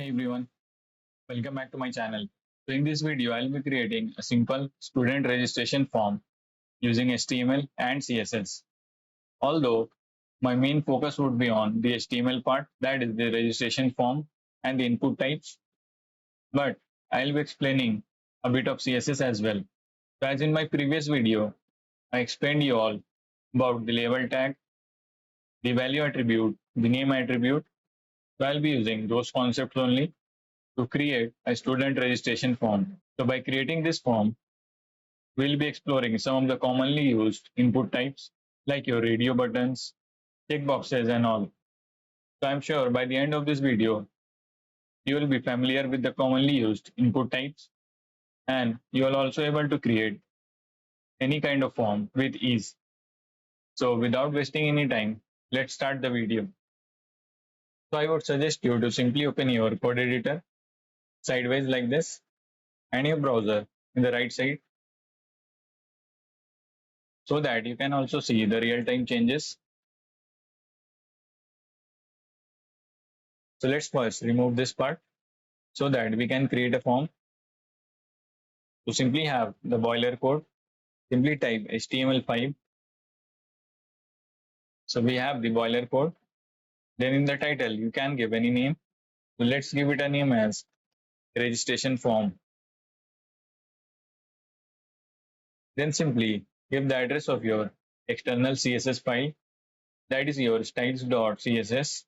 Hey everyone, welcome back to my channel. So in this video, I'll be creating a simple student registration form using HTML and CSS. Although my main focus would be on the HTML part, that is the registration form and the input types, but I'll be explaining a bit of CSS as well. So as in my previous video, I explained you all about the label tag, the value attribute, the name attribute. So I'll be using those concepts only to create a student registration form. So by creating this form, we'll be exploring some of the commonly used input types like your radio buttons, checkboxes and all. So I'm sure by the end of this video, you will be familiar with the commonly used input types and you are also able to create any kind of form with ease. So without wasting any time, let's start the video. So I would suggest you to simply open your code editor sideways like this and your browser in the right side so that you can also see the real-time changes. So let's first remove this part so that we can create a form. To simply have the boiler code, simply type HTML5. So we have the boiler code. Then in the title, you can give any name. So let's give it a name as registration form. Then simply give the address of your external CSS file, that is your styles.css.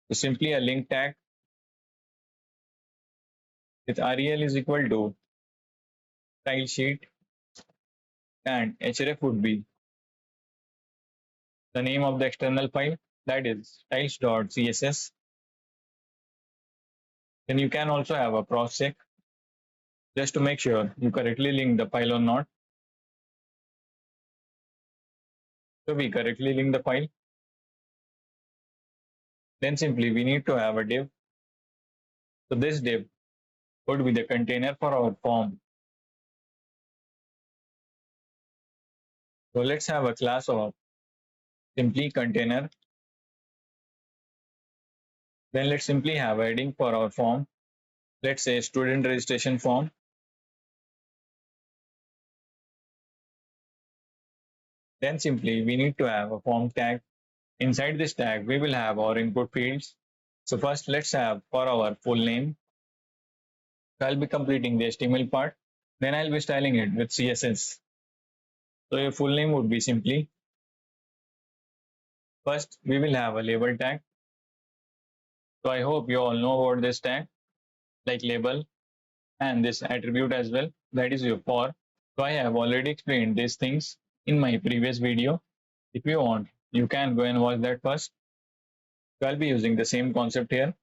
So simply a link tag with rel is equal to style sheet and href would be the name of the external file, that is styles.css. Then you can also have a cross check just to make sure you correctly link the file or not. So we correctly link the file. Then simply we need to have a div. So this div would be the container for our form. So let's have a class of simply container. Then let's simply have a heading for our form. Let's say student registration form. Then simply we need to have a form tag. Inside this tag, we will have our input fields. So first let's have for our full name. So I'll be completing the HTML part. Then I'll be styling it with CSS. So your full name would be simply. First, we will have a label tag. So I hope you all know about this tag, like label and this attribute as well. That is your for. So I have already explained these things in my previous video. If you want, you can go and watch that first. So I'll be using the same concept here.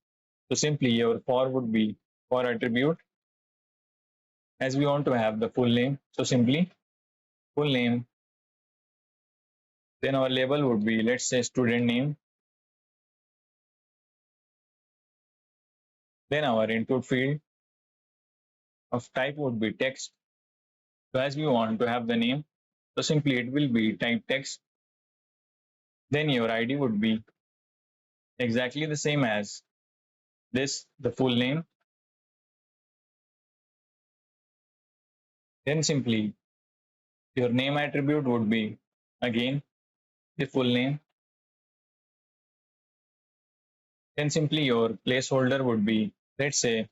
So simply your for would be for attribute as we want to have the full name. So simply full name. Then our label would be, let's say, student name. Then our input field of type would be text. So as we want to have the name, so simply it will be type text. Then your ID would be exactly the same as this, the full name. Then simply your name attribute would be again the full name. Then simply your placeholder would be, let's say,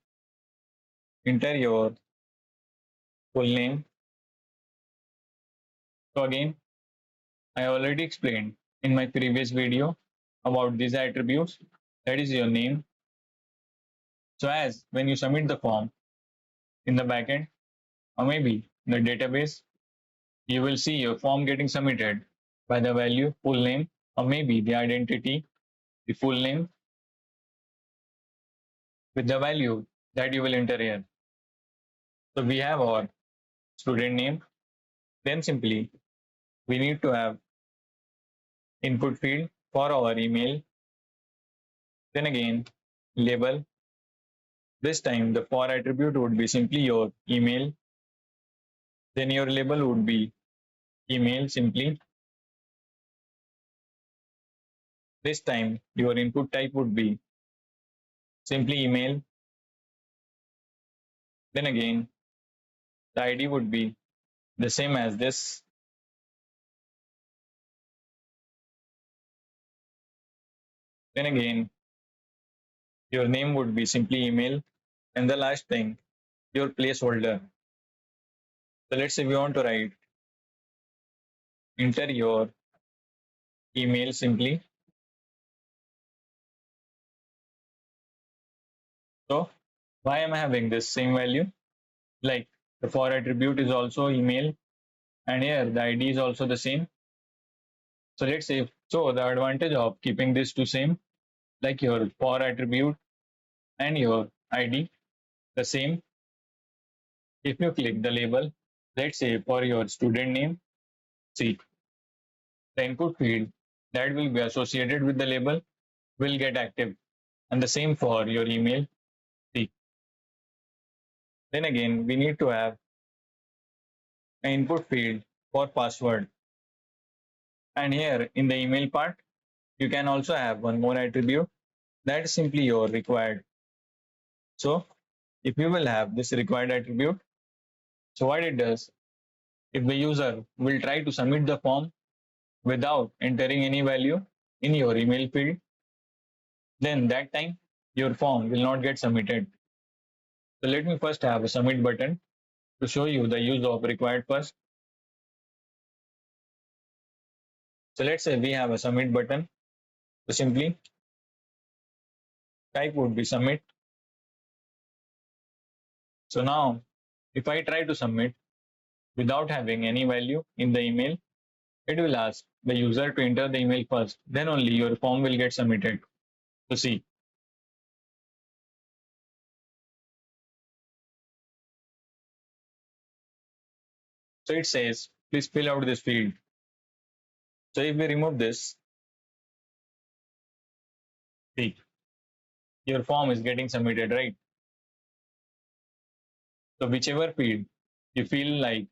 enter your full name. So again, I already explained in my previous video about these attributes. That is your name. So as when you submit the form in the backend or maybe the database, you will see your form getting submitted by the value full name or maybe the identity, the full name with the value that you will enter here. So we have our student name. Then simply we need to have input field for our email. Then again label. This time the for attribute would be simply your email. Then your label would be email simply. This time your input type would be simply email. Then again, the ID would be the same as this. Then again, your name would be simply email. And the last thing, your placeholder. So let's say we want to write, enter your email simply. So why am I having this same value? Like the for attribute is also email, and here the ID is also the same. So let's say, so the advantage of keeping this to same, like your for attribute and your ID the same. If you click the label, let's say for your student name, see the input field that will be associated with the label will get active, and the same for your email. See, then again we need to have an input field for password, and here in the email part you can also have one more attribute that is simply your required. So if you will have this required attribute, so what it does, if the user will try to submit the form without entering any value in your email field, then that time your form will not get submitted. So let me first have a submit button to show you the use of required first. So let's say we have a submit button. So simply type would be submit. So now if I try to submit without having any value in the email, it will ask the user to enter the email first. Then only your form will get submitted. So see, so it says, please fill out this field. So if we remove this, see, your form is getting submitted, right? So whichever field you feel like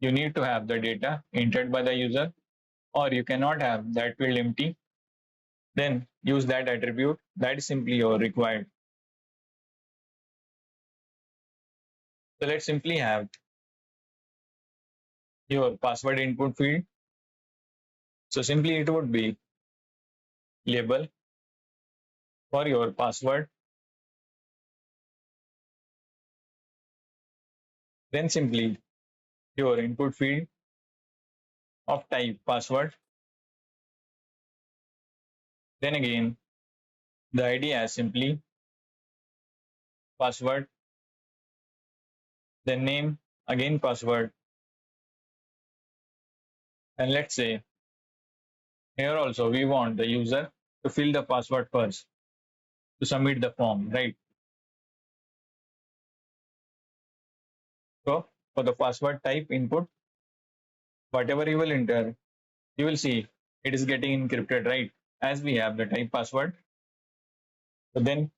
you need to have the data entered by the user, or you cannot have that field empty, then use that attribute that is simply your required. So let's simply have your password input field. So simply it would be label for your password. Then simply your input field of type password. Then again, the ID as simply password. Then name, again password. And let's say here also we want the user to fill the password first to submit the form, right? So for the password type input, whatever you will enter, you will see it is getting encrypted, right? As we have the type password. So then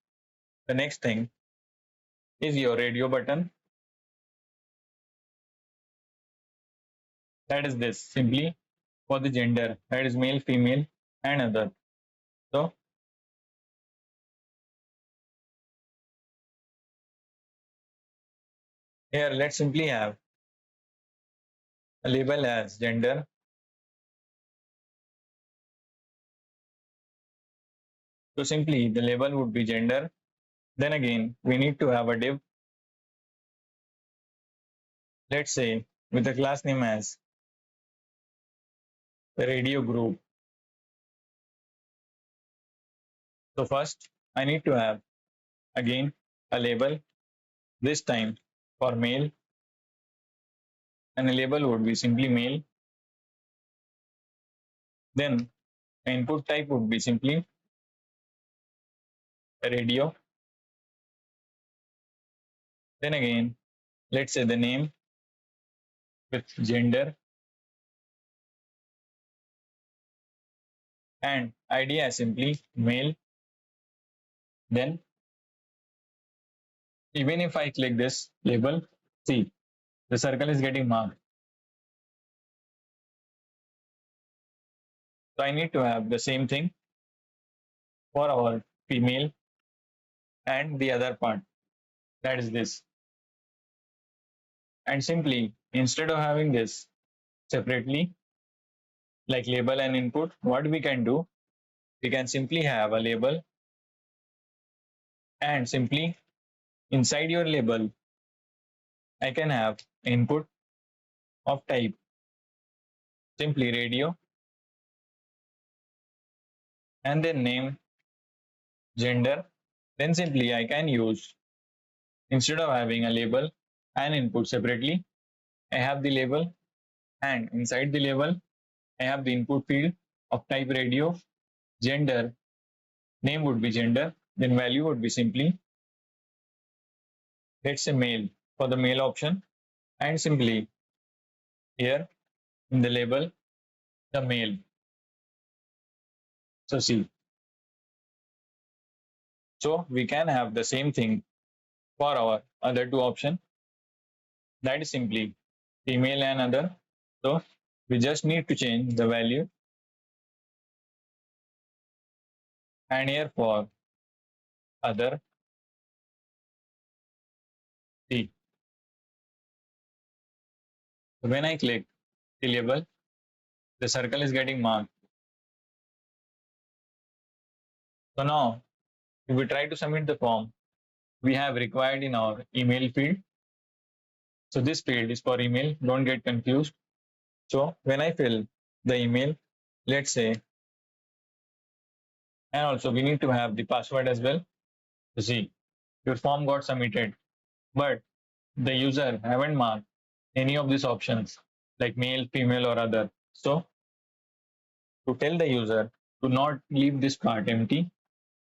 the next thing is your radio button. That is this simply for the gender, that is male, female, and other. So here let's simply have a label as gender. So simply the label would be gender. Then again, we need to have a div, let's say with a class name as the radio group. So first I need to have again a label, this time for male, and a label would be simply male. Then input type would be simply radio. Then again, let's say the name with gender and ID as simply male. Then even if I click this label, see the circle is getting marked. So I need to have the same thing for our female. and the other part, that is this. And simply, instead of having this separately, like label and input, what we can do, we can simply have a label and simply inside your label, I can have input of type simply radio and then name, gender. Then simply I can use, instead of having a label and input separately, I have the label and inside the label, I have the input field of type radio, gender, name would be gender, then value would be simply, let's say male for the male option, and simply here in the label, the male. So see, so we can have the same thing for our other two option, that is simply female and other. So we just need to change the value, and here for other, see. So when I click the label, the circle is getting marked. So now if we try to submit the form, we have required in our email field. So this field is for email, don't get confused. So when I fill the email, let's say, and also we need to have the password as well. So see, your form got submitted, but the user haven't marked any of these options like male, female, or other. So to tell the user to not leave this part empty,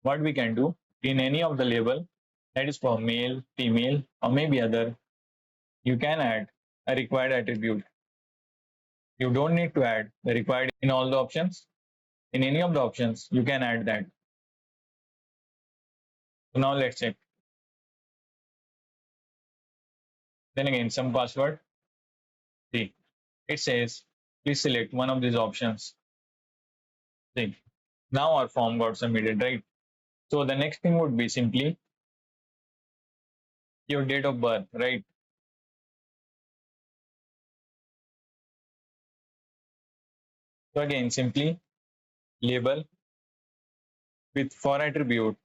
what we can do, in any of the label that is for male, female, or maybe other, you can add a required attribute. You don't need to add the required in all the options. In any of the options, you can add that. So now let's check. Then again, some password. See, it says, please select one of these options. See, now our form got submitted, right? So the next thing would be simply your date of birth, right? So again, simply label with for attribute,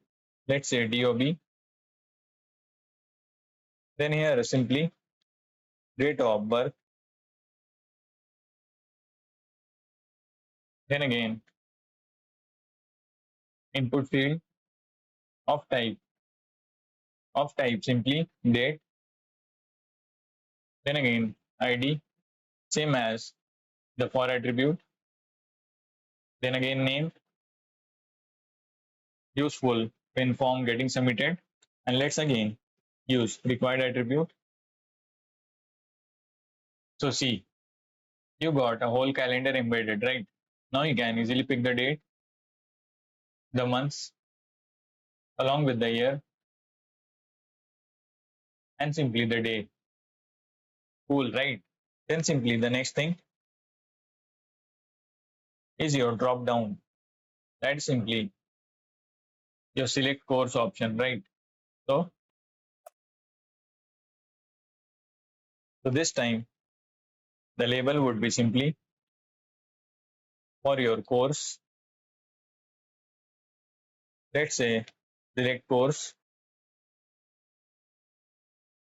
let's say DOB. Then here simply date of birth. Then again, input field of type simply date. Then again, ID, same as the for attribute. Then again, name, useful when form getting submitted. And let's again use required attribute. So see, you got a whole calendar embedded, right? Now you can easily pick the date, the months, along with the year, and simply the day. Cool, right? Then simply the next thing is your drop down. That's simply your select course option, right? So, so this time the label would be simply for your course. Let's say select course.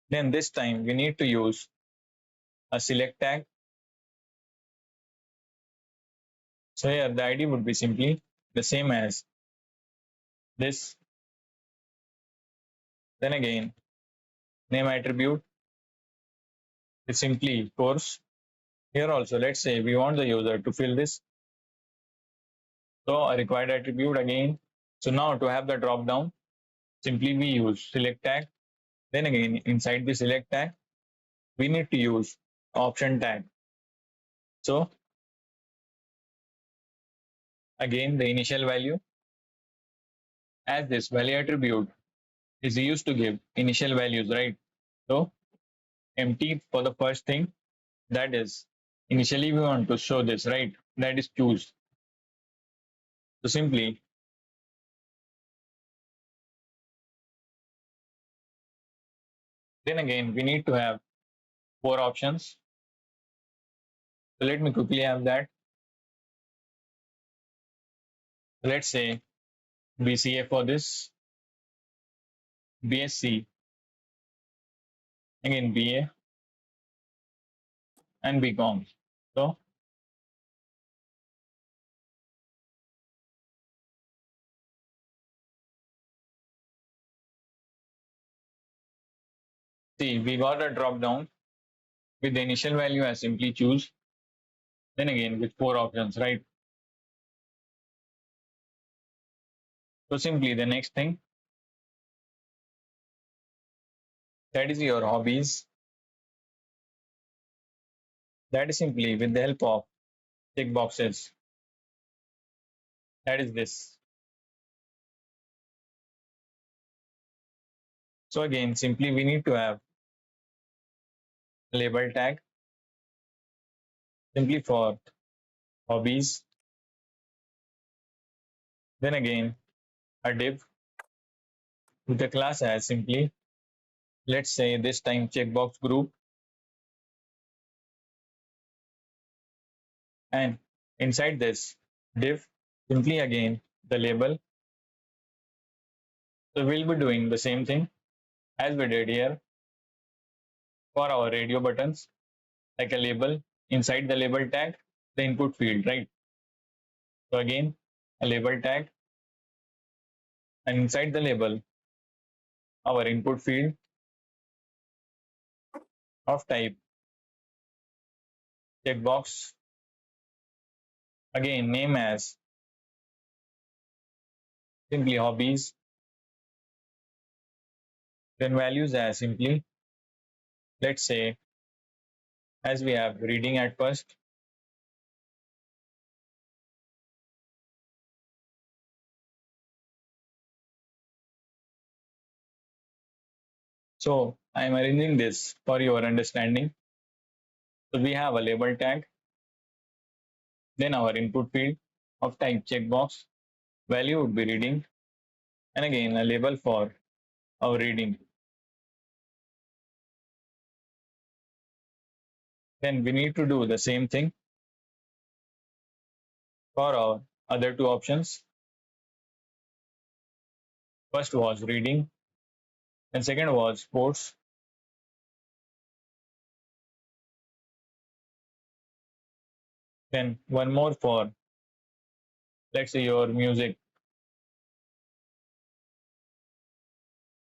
Then this time we need to use a select tag. So here the ID would be simply the same as this. Then again, name attribute is simply course. Here also, let's say we want the user to fill this. So a required attribute again. So now to have the drop down, simply we use select tag. Then again, inside the select tag, we need to use option tag. So again, the initial value, as this value attribute is used to give initial values, right? So empty for the first thing, that is initially we want to show this, right? That is choose. So simply Then again, we need to have four options. So let me quickly have that. Let's say BCA for this, BSc, again BA, and BCom. So see, we got a drop down with the initial value as simply choose. Then again with four options, right? So simply the next thing, that is your hobbies. That is simply with the help of check boxes. That is this. So again, simply we need to have a label tag simply for hobbies. Then again, a div with the class as simply, let's say this time checkbox group, and inside this div, simply again the label. So we'll be doing the same thing as we did here for our radio buttons, like a label inside the label tag, the input field, right? So again, a label tag, and inside the label, our input field of type checkbox, again name as simply hobbies, then values as simply, let's say, as we have reading at first, so I am arranging this for your understanding. So we have a label tag, then our input field of type checkbox, value would be reading, and again a label for our reading. Then we need to do the same thing for our other two options. First was reading, and second was sports. Then one more for, let's say, your music.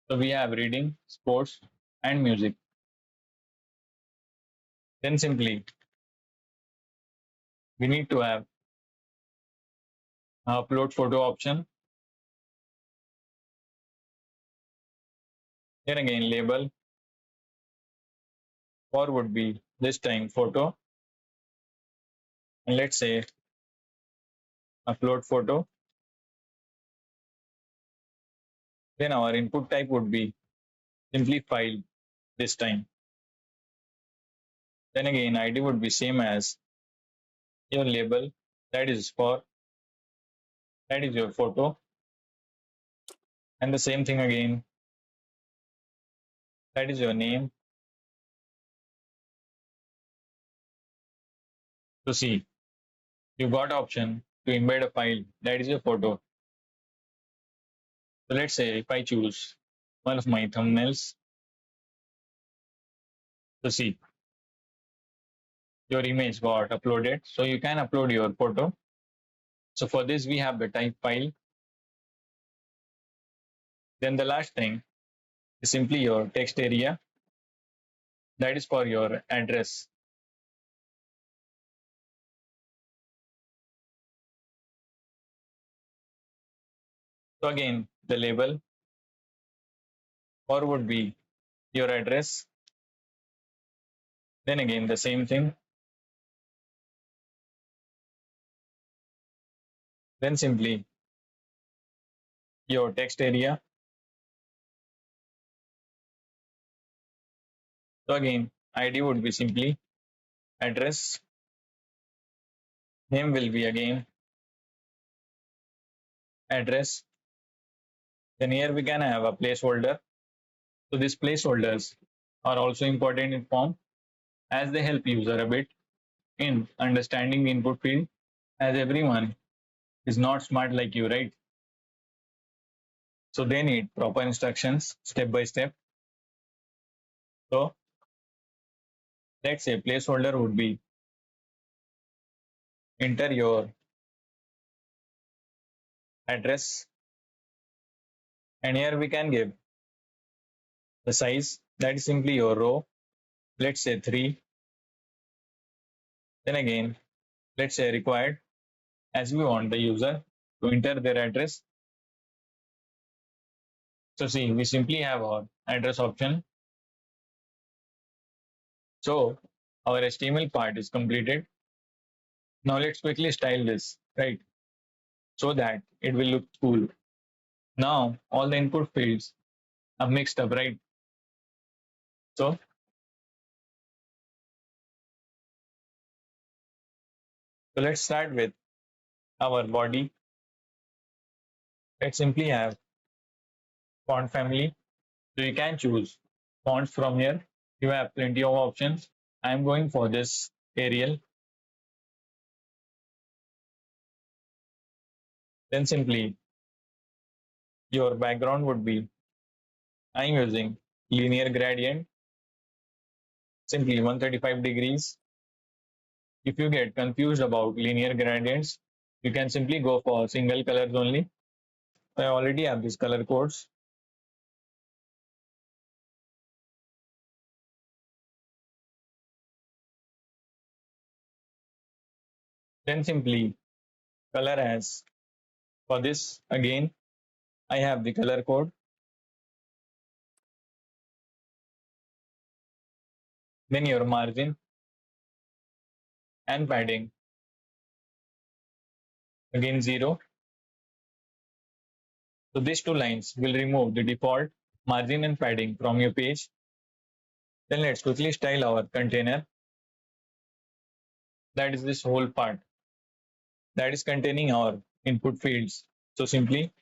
So we have reading, sports, and music. Then simply we need to have upload photo option. Then again label for would be this time photo, and let's say upload photo. Then our input type would be simply file this time. Then again ID would be same as your label, that is for, that is your photo, and the same thing again, that is your name. To see, you got option to embed a file, that is your photo. So let's say if I choose one of my thumbnails, to see, your image got uploaded, so you can upload your photo. So for this we have the type file. Then the last thing is simply your text area, that is for your address. So again the label or would be your address. Then again the same thing. Then simply your text area. So again ID would be simply address. Name will be again address. Then here we can have a placeholder. So these placeholders are also important in form as they help user a bit in understanding the input field as everyone is not smart like you, right? So they need proper instructions step by step. So let's say placeholder would be enter your address, and here we can give the size that is simply your row, let's say 3. Then again, let's say required as we want the user to enter their address. So see, we simply have our address option. So our HTML part is completed. Now let's quickly style this, right? So that it will look cool. Now all the input fields are mixed up, right? So let's start with our body. Let's simply have font family. So you can choose fonts from here. You have plenty of options. I'm going for this Arial. Then simply your background would be, I'm using linear gradient, simply 135 degrees. If you get confused about linear gradients, you can simply go for single colors only. I already have these color codes. Then simply color as. For this, again, I have the color code. Then your margin and padding, again 0. So these two lines will remove the default margin and padding from your page. Then let's quickly style our container. That is this whole part that is containing our input fields. So simply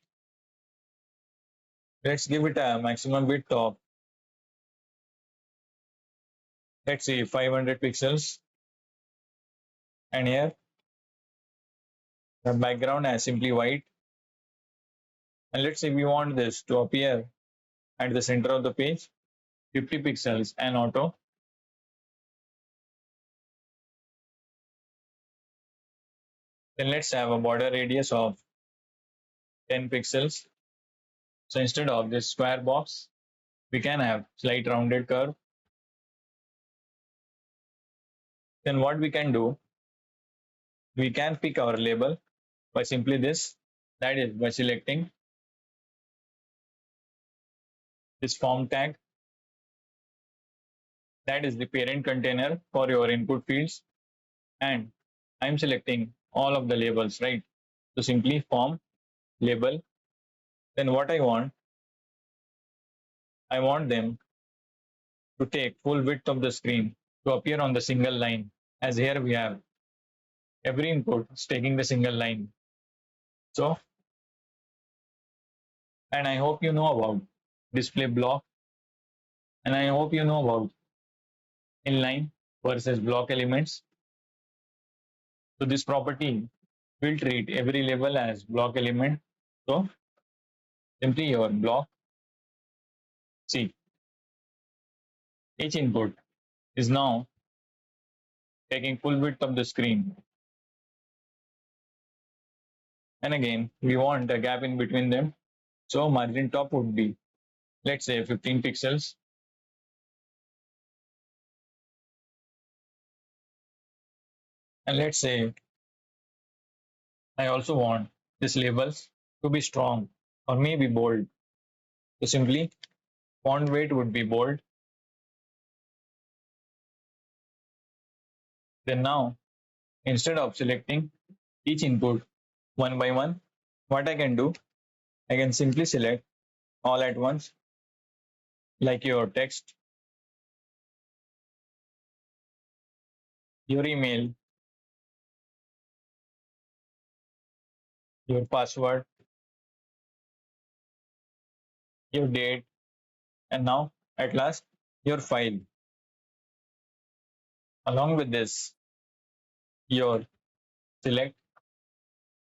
let's give it a maximum width of, let's say 500 pixels. And here the background as simply white. And let's say we want this to appear at the center of the page, 50 pixels and auto. Then let's have a border radius of 10 pixels. So instead of this square box, we can have slight rounded curve. Then what we can do, we can pick our label by simply this, that is by selecting this form tag. That is the parent container for your input fields. And I'm selecting all of the labels, right? So simply form label. Then what I want them to take full width of the screen to appear on the single line. As here we have every input is taking the single line. So, and I hope you know about display block, and I hope you know about inline versus block elements. So this property will treat every label as block element. So simply your block. See, each input is now taking full width of the screen. And again, we want a gap in between them. So margin top would be, let's say 15 pixels. And let's say I also want these labels to be strong or maybe bold. So simply font weight would be bold. Then now, instead of selecting each input one by one, what I can do, I can simply select all at once, like your text, your email, your password, your date, and now at last your file. Along with this, your select,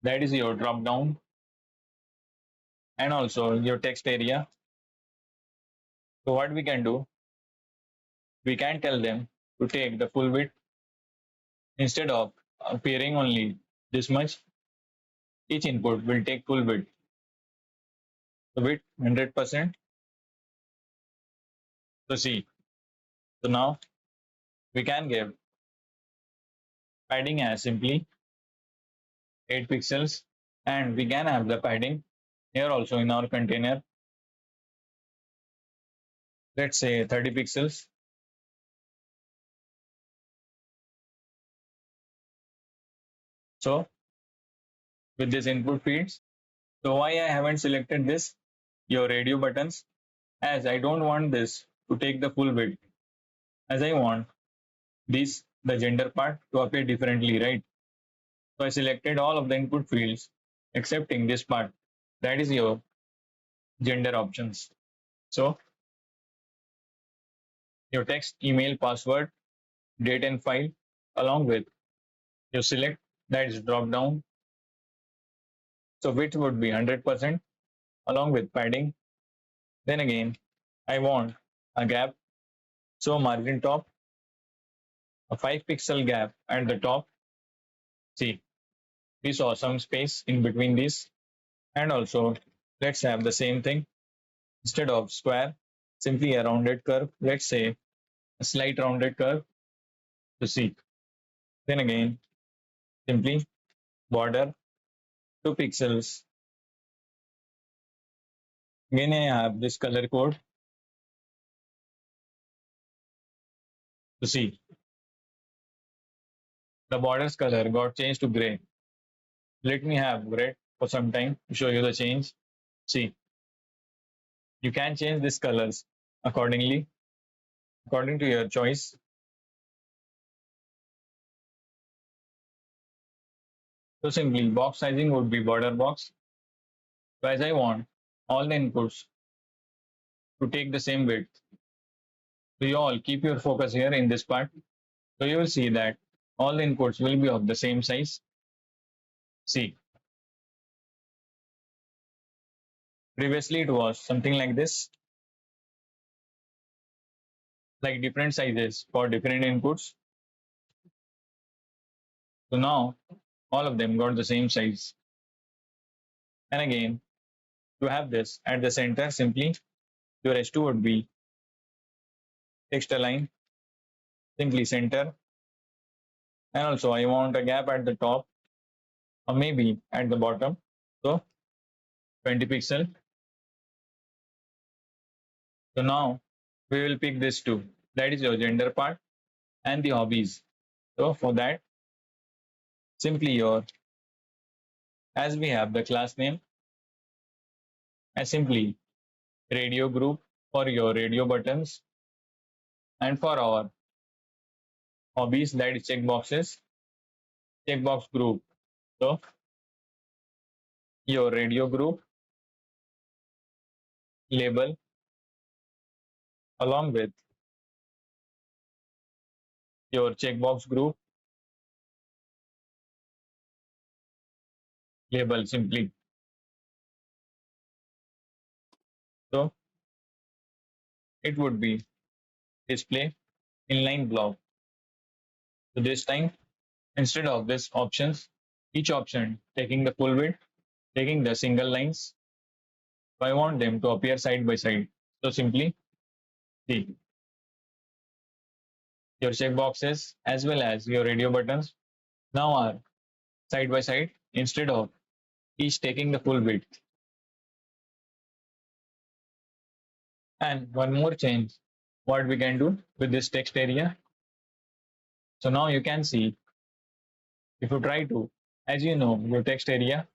that is your drop down, and also your text area. So what we can do, we can tell them to take the full width instead of appearing only this much. Each input will take full width. The width 100%. So see, so now we can give padding as simply 8 pixels, and we can have the padding here also in our container. Let's say 30 pixels. So with this input feeds, so why I haven't selected this, your radio buttons, as I don't want this to take the full width, as I want this, the gender part, to appear differently, right? So I selected all of the input fields excepting this part, that is your gender options. So your text, email, password, date and file, along with your select, that is drop down. So width would be 100% along with padding. Then again, I want a gap. So margin top, a 5 pixel gap at the top. See, we saw some space in between these. And also, let's have the same thing. Instead of square, simply a rounded curve. Let's say a slight rounded curve to see. Then again, simply border 2 pixels. Again, I have this color code to see. The border's color got changed to gray. Let me have red for some time to show you the change. See, you can change these colors accordingly, according to your choice. So simply box sizing would be border box. So as I want all the inputs to take the same width. So you all keep your focus here in this part. So you will see that all the inputs will be of the same size. See, previously it was something like this, like different sizes for different inputs. So now all of them got the same size. And again, to have this at the center, simply your H2 would be text align, simply center. And also I want a gap at the top or maybe at the bottom. So 20 pixel. So now we will pick this two. That is your gender part and the hobbies. So for that, simply your, as we have the class name, as simply radio group for your radio buttons, and for our hobbies, that is checkboxes, checkbox group. So your radio group label along with your checkbox group label simply. So it would be display inline block. So this time, instead of this options, each option taking the full width, taking the single lines. So I want them to appear side by side. So simply see your checkboxes as well as your radio buttons now are side by side instead of each taking the full width. And one more change, what we can do with this text area. So now you can see, if you try to, as you know, your text area,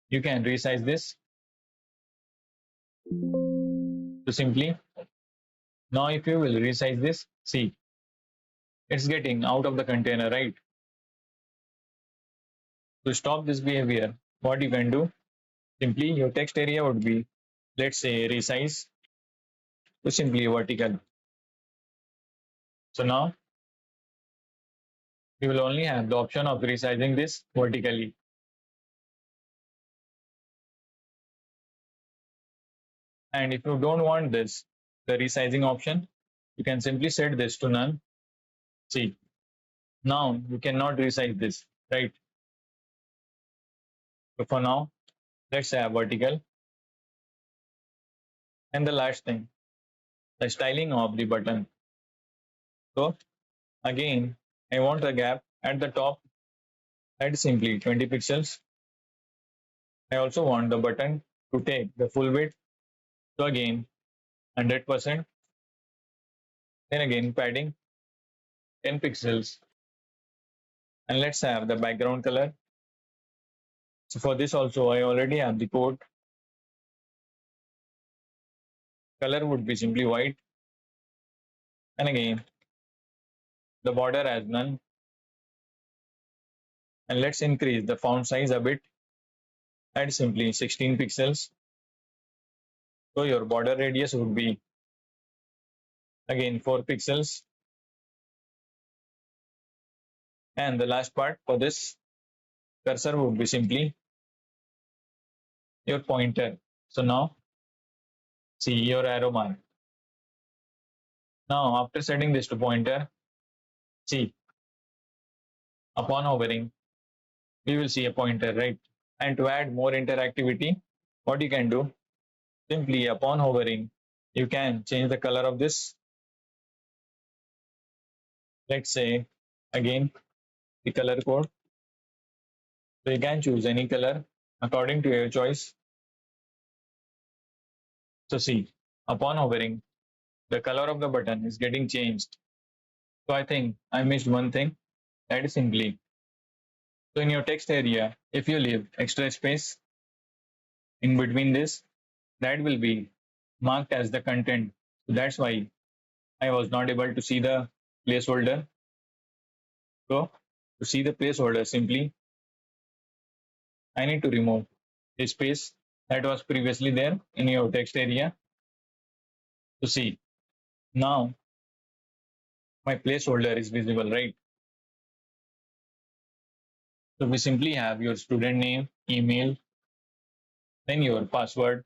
you can resize this. So simply, now if you will resize this, see, it's getting out of the container, right? To stop this behavior, what you can do, simply your text area would be, let's say, resize to simply vertical. So now we will only have the option of resizing this vertically. And if you don't want this, the resizing option, you can simply set this to none. See, now you cannot resize this, right? So for now, let's have vertical. And the last thing, the styling of the button. So again, I want a gap at the top at simply 20 pixels. I also want the button to take the full width. So again, 100%. Then again, padding 10 pixels. And let's have the background color. So for this also, I already have the code. Color would be simply white. And again, the border as none. And let's increase the font size a bit at simply 16 pixels. So your border radius would be again 4 pixels. And the last part for this cursor would be simply your pointer. So now see your arrow mark. Now after setting this to pointer, see upon hovering, we will see a pointer, right? And to add more interactivity, what you can do, simply upon hovering, you can change the color of this. Let's say again the color code. So you can choose any color according to your choice. So see, upon hovering, the color of the button is getting changed. So I think I missed one thing, that is simply. So in your text area, if you leave extra space in between this, that will be marked as the content. So that's why I was not able to see the placeholder. So to see the placeholder, simply I need to remove the space that was previously there in your text area. To see now my placeholder is visible, right? So we simply have your student name, email, then your password,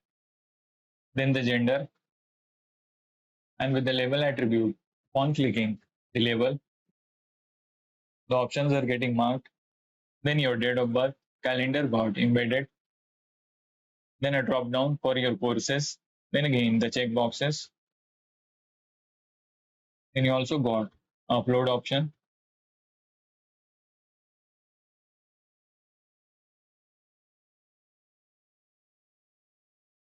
then the gender, and with the label attribute, upon clicking the label, the options are getting marked. Then your date of birth, calendar got embedded, then a drop down for your courses, then again the check boxes. Then you also got upload option.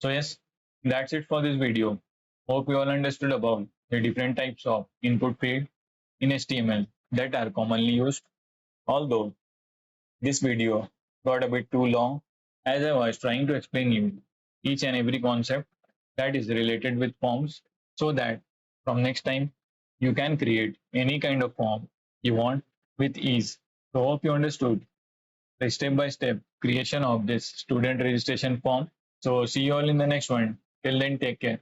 So yes, that's it for this video. Hope you all understood about the different types of input field in HTML that are commonly used. Although this video got a bit too long as I was trying to explain you each and every concept that is related with forms so that from next time you can create any kind of form you want with ease. So hope you understood the step-by-step creation of this student registration form. So see you all in the next one. Till then, take care.